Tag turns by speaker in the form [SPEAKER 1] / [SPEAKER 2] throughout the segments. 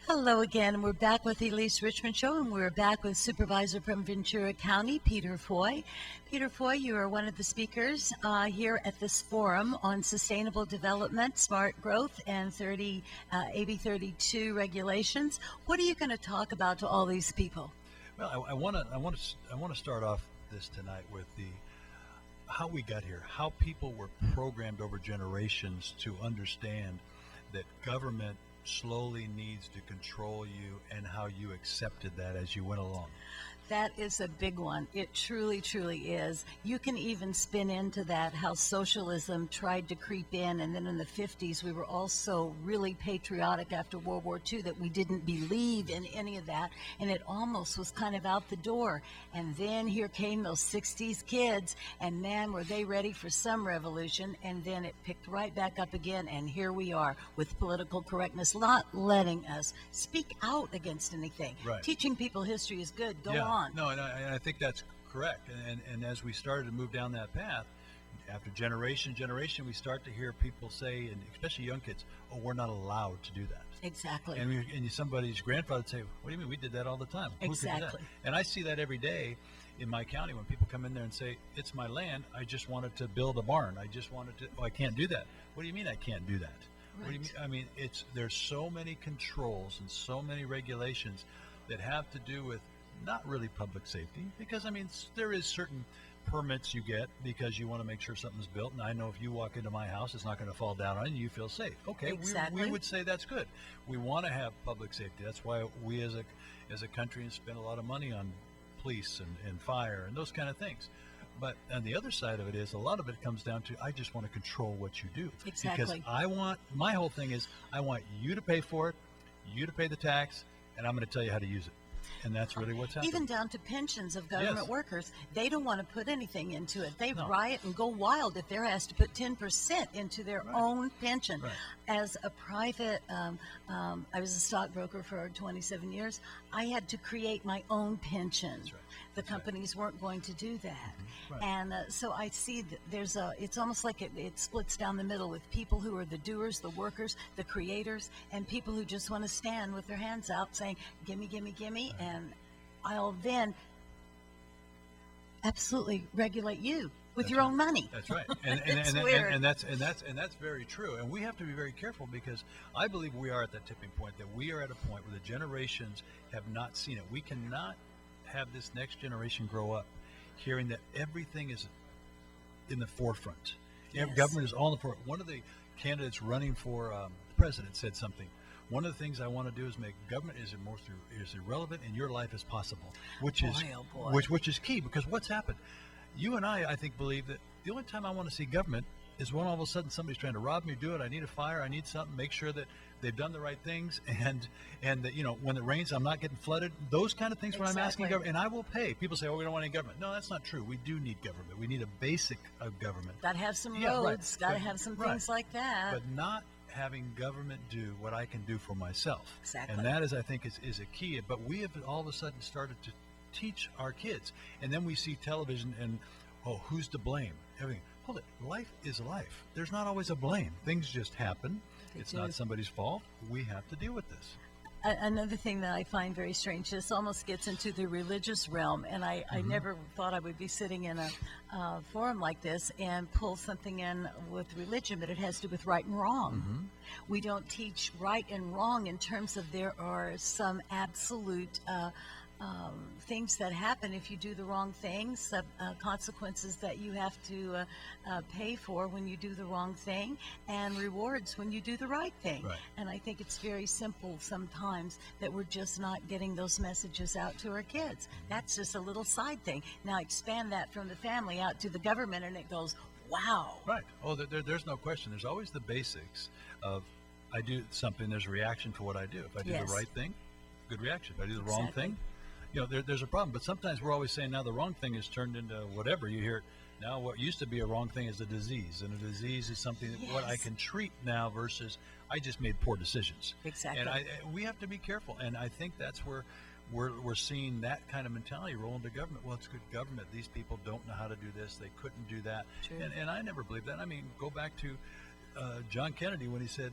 [SPEAKER 1] Hello again. We're back with the Elise Richmond Show, and we're back with Supervisor from Ventura County, Peter Foy. Peter Foy, you are one of the speakers here at this forum on sustainable development, smart growth, and AB 32 regulations. What are you going to talk about to all these people?
[SPEAKER 2] Well, I want to start off this tonight with how we got here, how people were programmed over generations to understand that government slowly needs to control you and how you accepted that as you went along.
[SPEAKER 1] That is a big one. It truly, truly is. You can even spin into that how socialism tried to creep in, and then in the 50s we were also really patriotic after World War II that we didn't believe in any of that, and it almost was kind of out the door. And then here came those 60s kids, and man, were they ready for some revolution, and then it picked right back up again, and here we are with political correctness, not letting us speak out against anything.
[SPEAKER 2] Right.
[SPEAKER 1] Teaching people history is good. Go on.
[SPEAKER 2] No, and I think that's correct. And as we started to move down that path, after generation, we start to hear people say, and especially young kids, "Oh, we're not allowed to do that."
[SPEAKER 1] Exactly.
[SPEAKER 2] And somebody's grandfather would say, "What do you mean? We did that all the time."
[SPEAKER 1] Exactly.
[SPEAKER 2] And I see that every day in my county when people come in there and say, "It's my land. I just wanted to build a barn. I just wanted to." Oh, I can't do that. What do you mean I can't do that?
[SPEAKER 1] Right.
[SPEAKER 2] What do you mean? I mean, there's so many controls and so many regulations that have to do with not really public safety, because I mean there is certain permits you get because you want to make sure something's built, and I know if you walk into my house it's not going to fall down on you, you feel safe. Okay,
[SPEAKER 1] exactly.
[SPEAKER 2] we would say that's good. We want to have public safety. That's why we as a country spend a lot of money on police and fire and those kind of things. But on the other side of it is a lot of it comes down to I just want to control what you do.
[SPEAKER 1] Exactly.
[SPEAKER 2] Because my whole thing is I want you to pay for it, you to pay the tax, and I'm going to tell you how to use it. And that's really what's happening.
[SPEAKER 1] Even down to pensions of government workers, they don't want to put anything into it. They
[SPEAKER 2] No.
[SPEAKER 1] riot and go wild if they're asked to put 10% into their own pension.
[SPEAKER 2] Right.
[SPEAKER 1] As a private, I was a stockbroker for 27 years. I had to create my own pension.
[SPEAKER 2] That's right.
[SPEAKER 1] The companies weren't going to do that.
[SPEAKER 2] Mm-hmm. Right.
[SPEAKER 1] And so I see that it's almost like it splits down the middle with people who are the doers, the workers, the creators, and people who just want to stand with their hands out saying, gimme, gimme, gimme,
[SPEAKER 2] Right.
[SPEAKER 1] and I'll then absolutely regulate you with your own money.
[SPEAKER 2] That's right.
[SPEAKER 1] It's weird.
[SPEAKER 2] And that's very true. And we have to be very careful because I believe we are at that tipping point, that we are at a point where the generations have not seen it. We cannot have this next generation grow up hearing that everything is in the forefront.
[SPEAKER 1] Yes.
[SPEAKER 2] Government is all in the forefront. One of the candidates running for president said something. One of the things I want to do is make government as irrelevant in your life as possible, which is key, because what's happened? You and I think, believe that the only time I want to see government is when all of a sudden somebody's trying to rob me, do it. I need a fire. I need something. Make sure that they've done the right things, and that when it rains, I'm not getting flooded. Those kind of things. When I'm asking government, and I will pay. People say, "Oh, we don't want any government." No, that's not true. We do need government. We need a basic of government.
[SPEAKER 1] Got to have some
[SPEAKER 2] Yeah, right.
[SPEAKER 1] roads. Got to have some things like that.
[SPEAKER 2] But not having government do what I can do for myself.
[SPEAKER 1] Exactly.
[SPEAKER 2] And that is, I think, is a key. But we have all of a sudden started to teach our kids, and then we see television and, oh, who's to blame? Everything. Hold it. Life is life. There's not always a blame. Things just happen. It's not somebody's fault. We have to deal with this.
[SPEAKER 1] Another thing that I find very strange, this almost gets into the religious realm, and I never thought I would be sitting in a forum like this and pull something in with religion, but it has to do with right and wrong. We don't teach right and wrong in terms of there are some absolute things that happen if you do the wrong things, consequences that you have to pay for when you do the wrong thing, and rewards when you do the right thing.
[SPEAKER 2] Right.
[SPEAKER 1] And I think it's very simple sometimes that we're just not getting those messages out to our kids. That's just a little side thing. Now expand that from the family out to the government, and it goes, wow.
[SPEAKER 2] Right. Oh, there's no question. There's always the basics of I do something, there's a reaction to what I do. If I do the right thing, good reaction. If I do the wrong thing, there's a problem. But sometimes we're always saying now the wrong thing is turned into whatever. You hear it now. What used to be a wrong thing is a disease, and a disease is something that what I can treat now versus I just made poor decisions.
[SPEAKER 1] Exactly.
[SPEAKER 2] And we have to be careful. And I think that's where we're seeing that kind of mentality roll into government. Well, it's good government. These people don't know how to do this. They couldn't do that.
[SPEAKER 1] True.
[SPEAKER 2] And I never believed that. I mean, go back to John Kennedy when he said,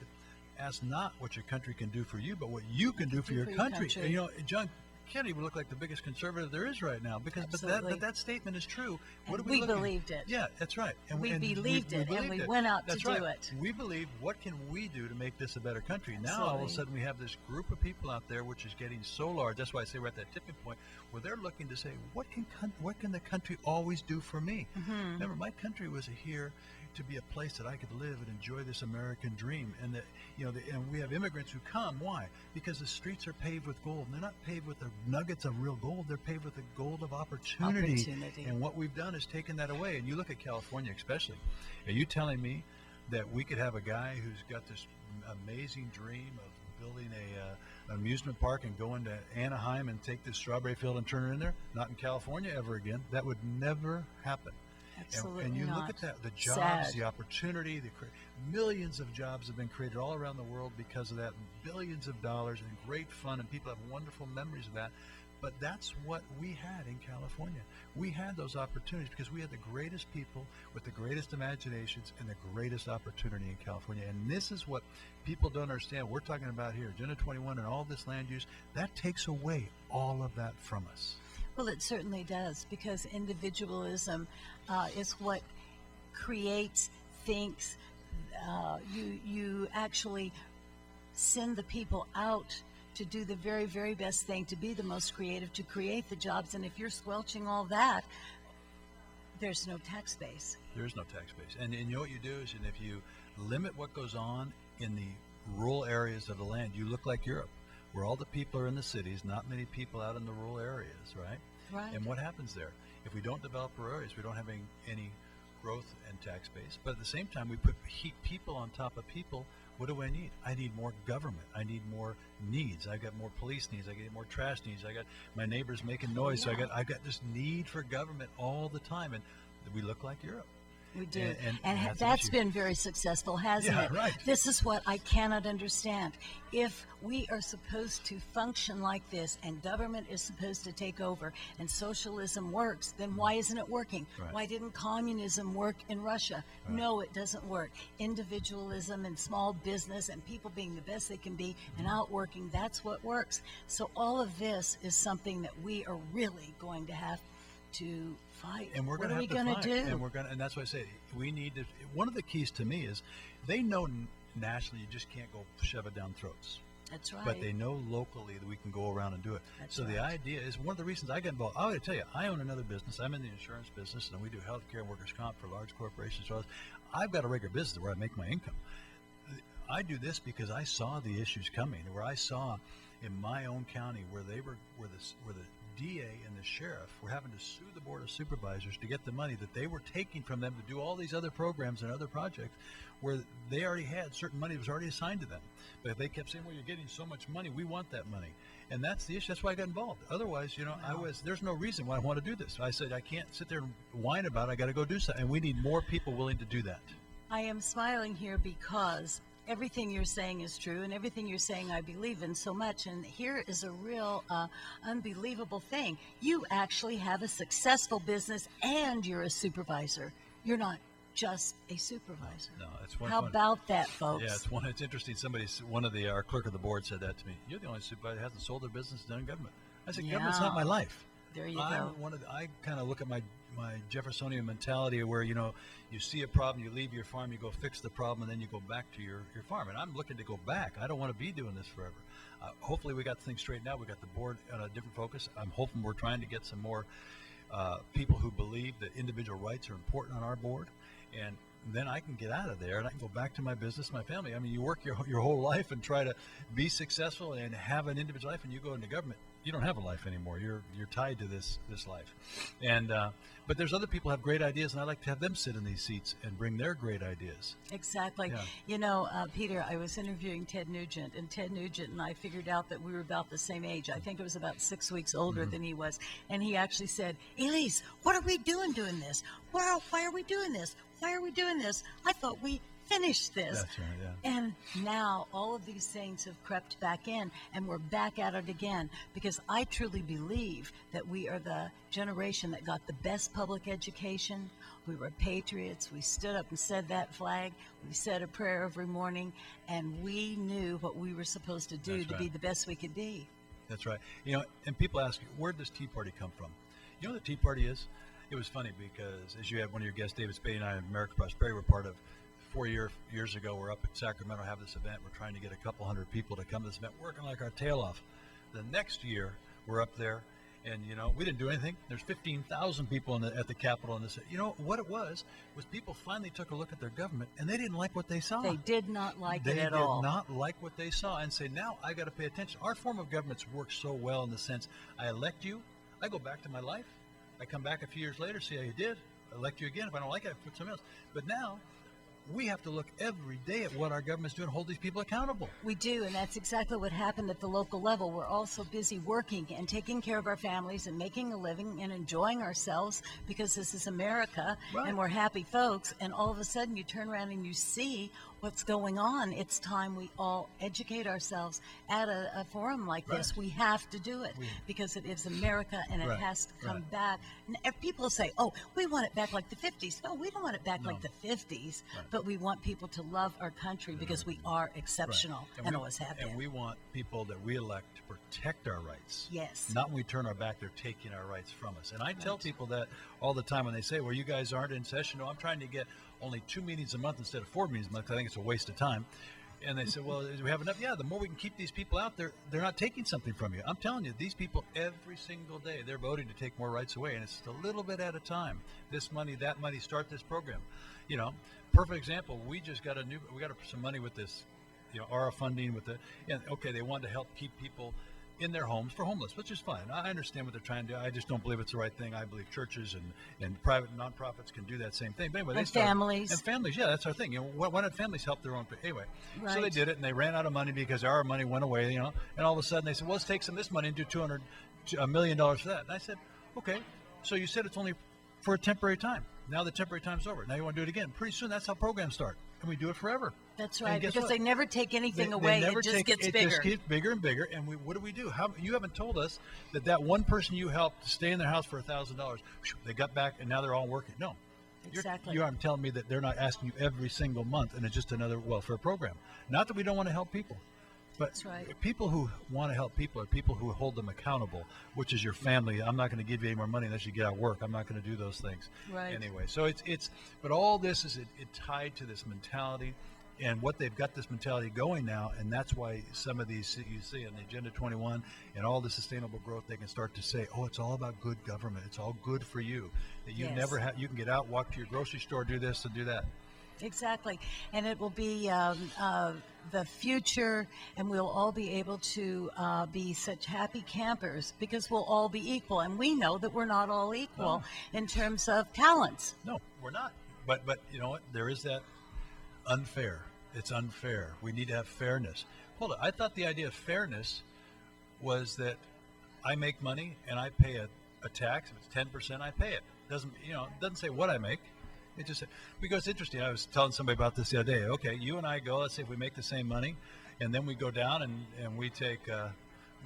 [SPEAKER 2] ask not what your country can do for you, but what you can do for your country. And, you know, John Kennedy would look like the biggest conservative there is right now, because but that statement is true. What
[SPEAKER 1] And
[SPEAKER 2] are we
[SPEAKER 1] we believed it.
[SPEAKER 2] Yeah, that's right. And
[SPEAKER 1] We believed it, and we
[SPEAKER 2] it.
[SPEAKER 1] went out
[SPEAKER 2] That's
[SPEAKER 1] to
[SPEAKER 2] right.
[SPEAKER 1] do it.
[SPEAKER 2] We believe, what can we do to make this a better country? Now, all of a
[SPEAKER 1] Absolutely.
[SPEAKER 2] sudden, we have this group of people out there, which is getting so large. That's why I say we're at that tipping point where they're looking to say, what can the country always do for me?
[SPEAKER 1] Mm-hmm.
[SPEAKER 2] Remember, my country was here to be a place that I could live and enjoy this American dream, and that, you know, and we have immigrants who come. Why? Because the streets are paved with gold. And they're not paved with the nuggets of real gold. They're paved with the gold of opportunity. And what we've done is taken that away. And you look at California, especially. Are you telling me that we could have a guy who's got this amazing dream of building an amusement park and go into Anaheim and take this strawberry field and turn it in there? Not in California ever again. That would never happen.
[SPEAKER 1] Absolutely
[SPEAKER 2] And you
[SPEAKER 1] not.
[SPEAKER 2] look at that, the jobs,
[SPEAKER 1] Sad.
[SPEAKER 2] the opportunity, millions of jobs have been created all around the world because of that, billions of dollars, and great fun, and people have wonderful memories of that. But that's what we had in California. We had those opportunities because we had the greatest people with the greatest imaginations and the greatest opportunity in California. And this is what people don't understand. We're talking about here, Agenda 21 and all this land use, that takes away all of that from us.
[SPEAKER 1] Well, it certainly does, because individualism is what creates, thinks. You actually send the people out to do the very, very best thing, to be the most creative, to create the jobs. And if you're squelching all that, there's no tax base.
[SPEAKER 2] There is no tax base. And you know what you do is, and if you limit what goes on in the rural areas of the land, you look like Europe, where all the people are in the cities, not many people out in the rural areas, right?
[SPEAKER 1] Right.
[SPEAKER 2] And what happens there? If we don't develop rural areas, we don't have any growth and tax base. But at the same time, we put people on top of people. What do I need? I need more government. I need more needs. I got more police needs. I get more trash needs. I got my neighbors making noise. So I got this need for government all the time, and we look like Europe.
[SPEAKER 1] We do.
[SPEAKER 2] And
[SPEAKER 1] that's been very successful, hasn't it?
[SPEAKER 2] Right.
[SPEAKER 1] This is what I cannot understand. If we are supposed to function like this, and government is supposed to take over, and socialism works, then why isn't it working?
[SPEAKER 2] Right.
[SPEAKER 1] Why didn't communism work in Russia?
[SPEAKER 2] Right.
[SPEAKER 1] No, it doesn't work. Individualism and small business and people being the best they can be and outworking, that's what works. So all of this is something that we are really going to have to fight.
[SPEAKER 2] And we're going to have to fight. And that's why I say we need to. One of the keys to me is they know nationally you just can't go shove it down throats.
[SPEAKER 1] That's right.
[SPEAKER 2] But they know locally that we can go around and do it.
[SPEAKER 1] That's
[SPEAKER 2] so
[SPEAKER 1] right.
[SPEAKER 2] the idea is, one of the reasons I got involved. I got to tell you, I own another business. I'm in the insurance business, and we do healthcare and workers' comp for large corporations. So I've got a regular business where I make my income. I do this because I saw the issues coming, where I saw in my own county where the DA and the sheriff were having to sue the Board of Supervisors to get the money that they were taking from them to do all these other programs and other projects, where they already had certain money that was already assigned to them. But they kept saying, well, you're getting so much money, we want that money. And that's the issue. That's why I got involved. Otherwise, you know, there's no reason why I want to do this. I said, I can't sit there and whine about it. I got to go do something. And we need more people willing to do that.
[SPEAKER 1] I am smiling here because everything you're saying is true, and everything you're saying I believe in so much. And here is a real unbelievable thing. You actually have a successful business, and you're a supervisor. You're not just a supervisor.
[SPEAKER 2] No, it's one.
[SPEAKER 1] How about that, folks?
[SPEAKER 2] Yeah, it's interesting. Our clerk of the board said that to me. You're the only supervisor that hasn't sold their business, done government. I said, government's not my life.
[SPEAKER 1] There you go.
[SPEAKER 2] I kind of look at my Jeffersonian mentality, where, you know, you see a problem, you leave your farm, you go fix the problem, and then you go back to your farm. And I'm looking to go back. I don't want to be doing this forever. Hopefully we got things straightened out. We got the board on a different focus. I'm hoping we're trying to get some more people who believe that individual rights are important on our board. And then I can get out of there and I can go back to my business, my family. I mean, you work your whole life and try to be successful and have an individual life, and you go into government, you don't have a life anymore. You're tied to this life. And but there's other people who have great ideas, and I like to have them sit in these seats and bring their great ideas.
[SPEAKER 1] Exactly.
[SPEAKER 2] Yeah.
[SPEAKER 1] You know, Peter, I was interviewing Ted Nugent, and Ted Nugent and I figured out that we were about the same age. I think it was about 6 weeks older than he was. And he actually said, Elise, what are we doing this? Why are we doing this? Why are we doing this? I thought we finish this.
[SPEAKER 2] That's right, yeah.
[SPEAKER 1] And now all of these things have crept back in, and we're back at it again, because I truly believe that we are the generation that got the best public education. We were patriots. We stood up and said that flag. We said a prayer every morning, and we knew what we were supposed to do to be the best we could be.
[SPEAKER 2] That's right. You know, and people ask, where did this Tea Party come from? You know what the Tea Party is? It was funny because, as you had one of your guests, David Spady, and I, American Prosperity, were part of 4 years ago. We're up at Sacramento, have this event. We're trying to get a couple hundred people to come to this event, working like our tail off. The next year, we're up there, and you know, we didn't do anything. There's 15,000 people at the Capitol, and this. You know what it was people finally took a look at their government, and they didn't like what they saw.
[SPEAKER 1] They did not like it at all.
[SPEAKER 2] They did not like what they saw, and say, now I got to pay attention. Our form of government's works so well in the sense, I elect you, I go back to my life. I come back a few years later, see how you did, elect you again. If I don't like it, I put something else. But now, we have to look every day at what our government's doing, hold these people accountable.
[SPEAKER 1] We do, and that's exactly what happened at the local level. We're all so busy working and taking care of our families and making a living and enjoying ourselves, because this is America,
[SPEAKER 2] right,
[SPEAKER 1] and we're happy folks, and all of a sudden you turn around and you see what's going on. It's time we all educate ourselves at a forum like this. We have to do it because it is America, and it has to come back. And if people say, oh, we want it back like the 50s. No, we don't want it back like the 50s, but we want people to love our country because we are exceptional and always have been.
[SPEAKER 2] And we want people that we elect to protect our rights.
[SPEAKER 1] Yes.
[SPEAKER 2] Not when we turn our back, they're taking our rights from us. And I tell people that all the time when they say, well, you guys aren't in session. No, I'm trying to get only 2 meetings a month instead of 4 meetings a month. I think it's a waste of time. And they say, well, do we have enough? Yeah, the more we can keep these people out there, they're not taking something from you. I'm telling you, these people every single day, they're voting to take more rights away, and it's just a little bit at a time. This money, that money, start this program. You know, perfect example, we just got some money with this, you know, ARA funding with they wanted to help keep people in their homes for homeless, which is fine. I understand what they're trying to do. I just don't believe it's the right thing. I believe churches and private nonprofits can do that same thing. But anyway,
[SPEAKER 1] families.
[SPEAKER 2] And families, yeah, that's our thing. You know, why don't families help their own? Anyway, so they did it, and they ran out of money because our money went away. You know, and all of a sudden they said, well, let's take some of this money and do $1 million for that. And I said, okay. So you said it's only for a temporary time. Now the temporary time's over. Now you want to do it again. Pretty soon that's how programs start, and we do it forever.
[SPEAKER 1] That's right, because they never take anything away. It just gets bigger.
[SPEAKER 2] It just gets bigger and bigger. And what do? You haven't told us that one person you helped stay in their house for $1,000, they got back and now they're all working. No.
[SPEAKER 1] Exactly.
[SPEAKER 2] You aren't telling me that they're not asking you every single month, and it's just another welfare program. Not that we don't want to help people, but people who want to help people are people who hold them accountable, which is your family. I'm not going to give you any more money unless you get out of work. I'm not going to do those things.
[SPEAKER 1] Right.
[SPEAKER 2] Anyway, so but all this is tied to this mentality. And what they've got this mentality going now, and that's why some of these you see in the Agenda 21 and all the sustainable growth, they can start to say, oh, it's all about good government. It's all good for you. That you you can get out, walk to your grocery store, do this and do that.
[SPEAKER 1] Exactly. And it will be the future, and we'll all be able to be such happy campers because we'll all be equal. And we know that we're not all equal in terms of talents.
[SPEAKER 2] No, we're not. But you know what? There is that unfair. It's unfair. We need to have fairness. Hold on. I thought the idea of fairness was that I make money and I pay a tax. If it's 10%, I pay it. Doesn't say what I make. It just because it's interesting. I was telling somebody about this the other day. Okay, you and I go. Let's say if we make the same money, and then we go down and we take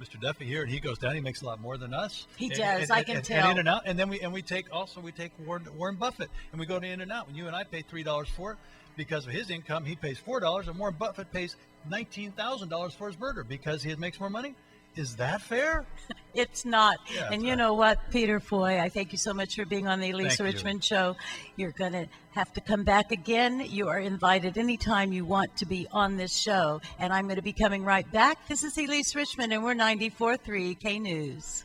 [SPEAKER 2] Mr. Duffy here, and he goes down. He makes a lot more than us.
[SPEAKER 1] He does. I can tell.
[SPEAKER 2] And In-N-Out, and then we take Warren Buffett, and we go to In-N-Out. And you and I pay $3 for it. Because of his income, he pays $4, and Warren Buffett pays $19,000 for his burger because he makes more money. Is that fair?
[SPEAKER 1] It's not.
[SPEAKER 2] Yeah,
[SPEAKER 1] and you know what, Peter Foy, I thank you so much for being on the Elise Richmond Show. You're going to have to come back again. You are invited anytime you want to be on this show. And I'm going to be coming right back. This is Elise Richmond, and we're 94.3 K News.